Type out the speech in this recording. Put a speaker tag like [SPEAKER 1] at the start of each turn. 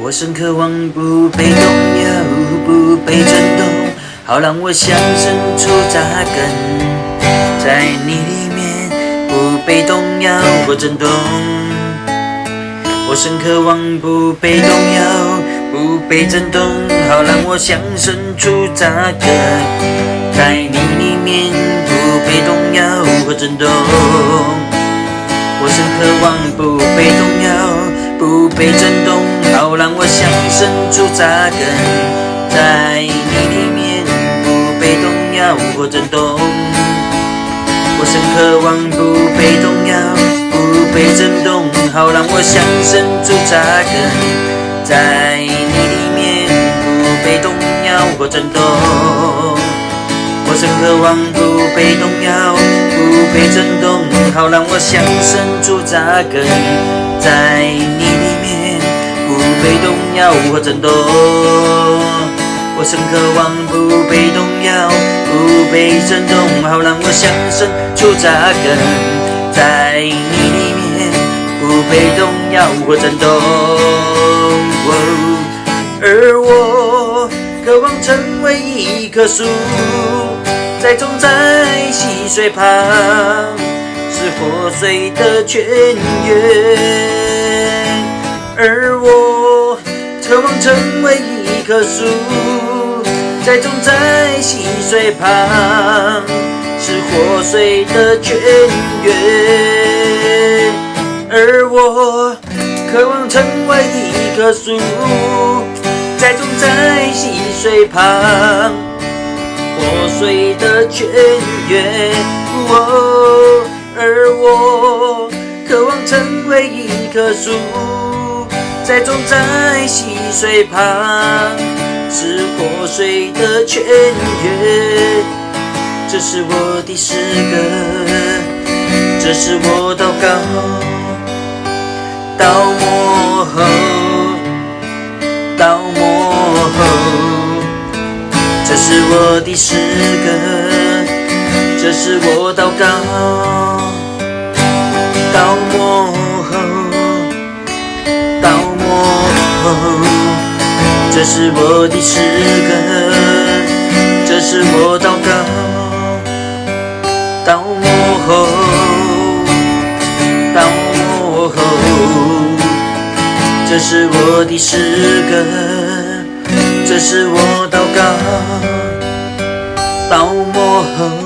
[SPEAKER 1] 我深渴望不被动摇，不被震动，好让我想深处扎根在你里面，不被动摇或震动。我深渴望不被动摇，不被震动，好让我想深处扎根在你里面，不被动摇或震动。我深渴望不被动摇，不被震动，好让我想深处扎根在你里面，不被动摇或震动。我深渴望不被动摇，不被震动，好让我想深处扎根在你里面，不被动摇或震动。我深渴望不被动摇，不被震动，好让我想深处扎根在你里面，不被动摇或震动。我深渴望不被动摇，不被震动，好让我想深处扎根在你里面，不被动摇或震动。而我渴望成为一棵树，栽种在溪水旁，是活水的泉源。而我渴望成为一棵树，栽种在溪水旁，是活水的泉源。而我渴望成为一棵树，栽种在溪水旁，活水的泉源。而我渴望成为一棵树，栽种在溪水旁，是活水的泉源。这是我的诗歌，这是我祷告，到末后，到末后。这是我的诗歌，这是我祷告，到末后，到末后。这是我的诗歌，这是我祷告，到末后，到末后。这是我的诗歌，这是我祷告，到末后。